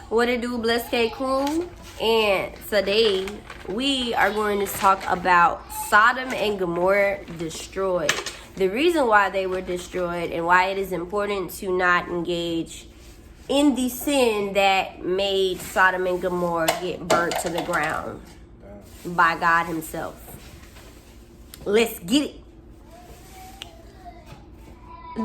What it do, Blessed K crew? And today we are going to talk about Sodom and Gomorrah destroyed. The reason why they were destroyed and why it is important to not engage in the sin that made Sodom and Gomorrah get burnt to the ground by God himself. Let's get it.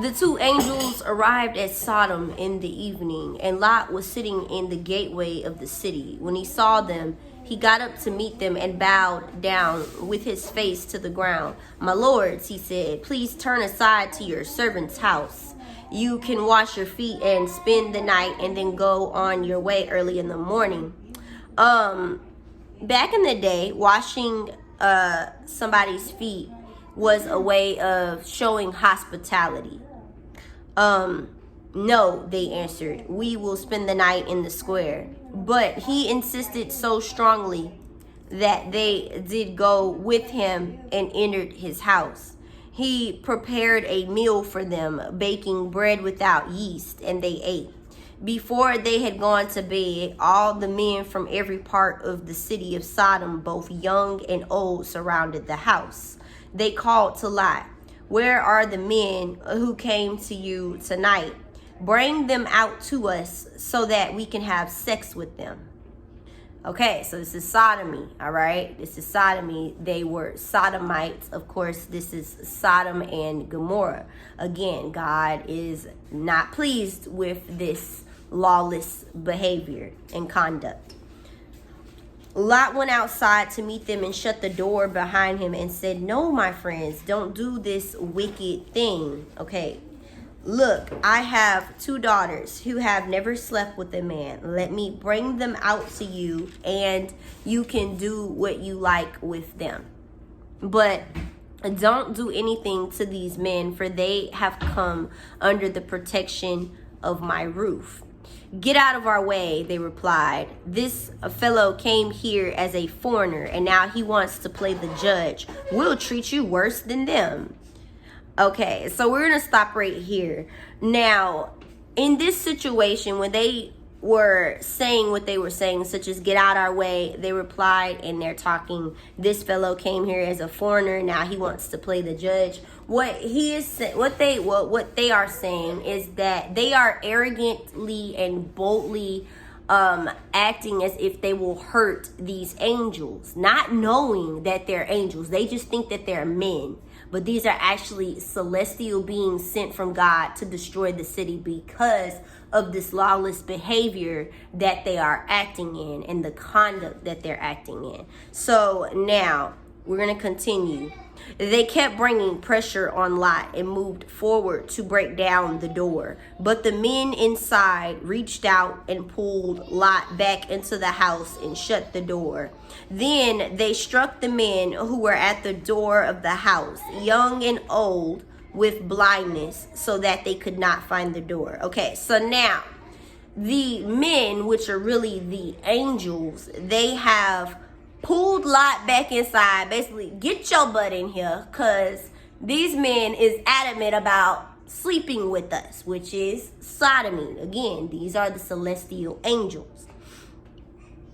The two angels arrived at Sodom in the evening, and Lot was sitting in the gateway of the city. When he saw them, he got up to meet them and bowed down with his face to the ground. "My lords," he said, "please turn aside to your servant's house. You can wash your feet and spend the night and then go on your way early in the morning." Back in the day, washing somebody's feet was a way of showing hospitality. No, they answered, "we will spend the night in the square." But he insisted so strongly that they did go with him and entered his house. He prepared a meal for them, baking bread without yeast, and they ate. Before they had gone to bed, all the men from every part of the city of Sodom, both young and old, surrounded the house. They called to Lot, "Where are the men who came to you tonight? Bring them out to us so that we can have sex with them." Okay, so this is sodomy, all right? This is sodomy. They were sodomites. Of course, this is Sodom and Gomorrah. Again, God is not pleased with this lawless behavior and conduct. Lot went outside to meet them and shut the door behind him and said, "No, my friends, don't do this wicked thing." Okay, look, I have 2 daughters who have never slept with a man. Let me bring them out to you and you can do what you like with them. But don't do anything to these men, for they have come under the protection of my roof. "Get out of our way," they replied. "This fellow came here as a foreigner, and now he wants to play the judge. We'll treat you worse than them." Okay, so we're going to stop right here. Now, in this situation, when they were saying what they were saying, such as "get out our way," they replied, and they're talking, "This fellow came here as a foreigner, now he wants to play the judge." What they are saying is that they are arrogantly and boldly acting as if they will hurt these angels, not knowing that they're angels. They just think that they're men, but these are actually celestial beings sent from God to destroy the city because of this lawless behavior that they are acting in and the conduct that they're acting in. So now we're going to continue. They kept bringing pressure on Lot and moved forward to break down the door. But the men inside reached out and pulled Lot back into the house and shut the door. Then they struck the men who were at the door of the house, young and old, with blindness, so that they could not find the door. Okay, so now the men, which are really the angels, they have pulled Lot back inside. Basically, get your butt in here, because these men is adamant about sleeping with us, which is sodomy. Again, these are the celestial angels.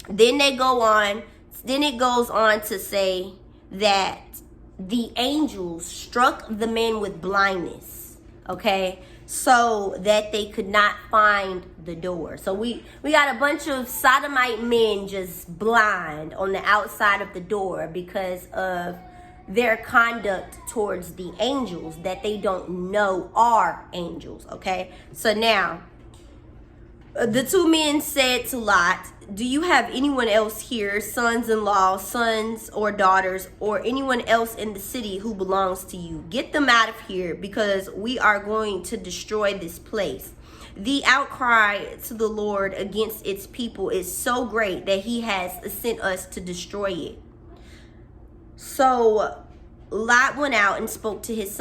Then it goes on to say that the angels struck the men with blindness, okay, so that they could not find the door. So we got a bunch of sodomite men just blind on the outside of the door because of their conduct towards the angels that they don't know are angels. Okay, so now the 2 men said to Lot, "Do you have anyone else here, sons-in-law, sons or daughters, or anyone else in the city who belongs to you? Get them out of here, because we are going to destroy this place. The outcry to the Lord against its people is so great that he has sent us to destroy it." So Lot went out and spoke to his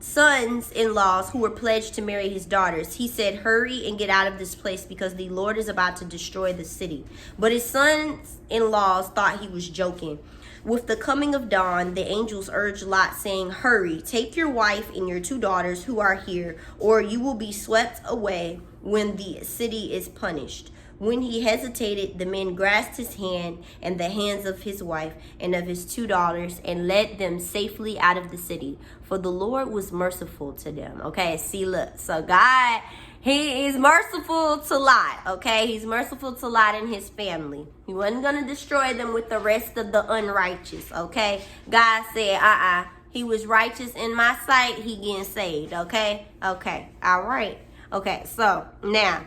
sons-in-laws who were pledged to marry his daughters. He said, "Hurry and get out of this place, because the Lord is about to destroy the city." But his sons-in-laws thought he was joking. With the coming of dawn, the angels urged Lot, saying, "Hurry, take your wife and your 2 daughters who are here, or you will be swept away when the city is punished." When he hesitated, the men grasped his hand and the hands of his wife and of his 2 daughters and led them safely out of the city. For the Lord was merciful to them. Okay, see, look. So God, he is merciful to Lot. Okay, he's merciful to Lot and his family. He wasn't going to destroy them with the rest of the unrighteous. Okay, God said, he was righteous in my sight. He getting saved. Okay, okay, all right. Okay, so now,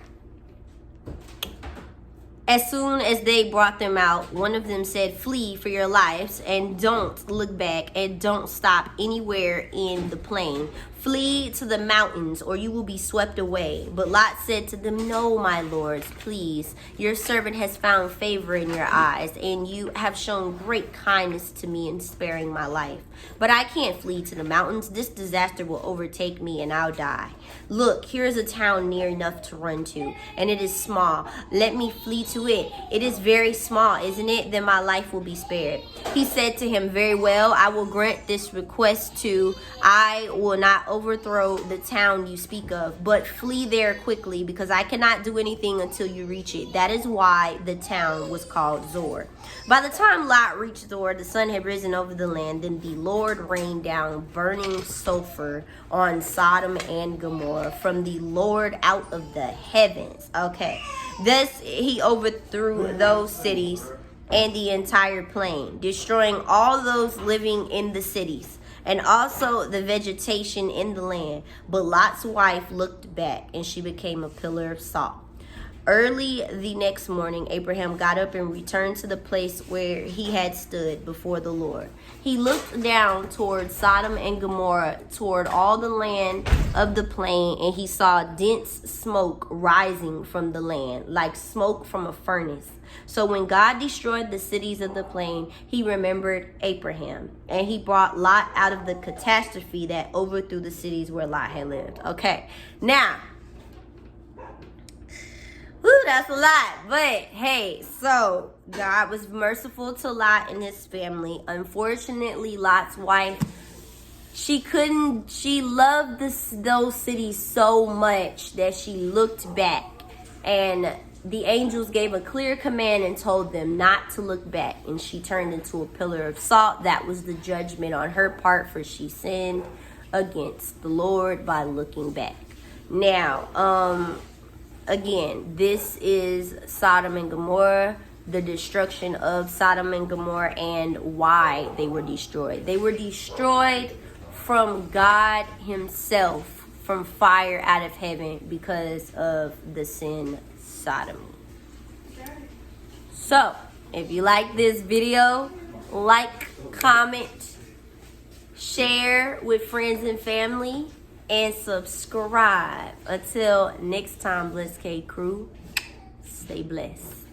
as soon as they brought them out, one of them said, "Flee for your lives and don't look back and don't stop anywhere in the plain. Flee to the mountains or you will be swept away." But Lot said to them, "No, my lords, please. Your servant has found favor in your eyes, and you have shown great kindness to me in sparing my life. But I can't flee to the mountains. This disaster will overtake me and I'll die. Look, here is a town near enough to run to, and it is small. Let me flee to it. It is very small, isn't it? Then my life will be spared." He said to him, "Very well, I will grant this request too. I will not overthrow the town you speak of, but flee there quickly, because I cannot do anything until you reach it." That is why the town was called Zor. By the time Lot reached Zor, the sun had risen over the land. Then the Lord rained down burning sulfur on Sodom and Gomorrah from the Lord out of the heavens. Okay, thus he overthrew those cities and the entire plain, destroying all those living in the cities and also the vegetation in the land. But Lot's wife looked back, and she became a pillar of salt. Early the next morning, Abraham got up and returned to the place where he had stood before the Lord. He looked down toward Sodom and Gomorrah, toward all the land of the plain, and he saw dense smoke rising from the land, like smoke from a furnace. So when God destroyed the cities of the plain, he remembered Abraham, and he brought Lot out of the catastrophe that overthrew the cities where Lot had lived. Okay, now, whew, that's a lot. But hey, so God was merciful to Lot and his family. Unfortunately, Lot's wife, she loved those cities so much that she looked back, and the angels gave a clear command and told them not to look back, and she turned into a pillar of salt. That was the judgment on her part, for she sinned against the Lord by looking back. Now, again, this is Sodom and Gomorrah, the destruction of Sodom and Gomorrah, and why they were destroyed. They were destroyed from God himself, from fire out of heaven, because of the sin sodomy. So, if you like this video, like, comment, share with friends and family, and subscribe. Until next time, Blessed K Crew, stay blessed.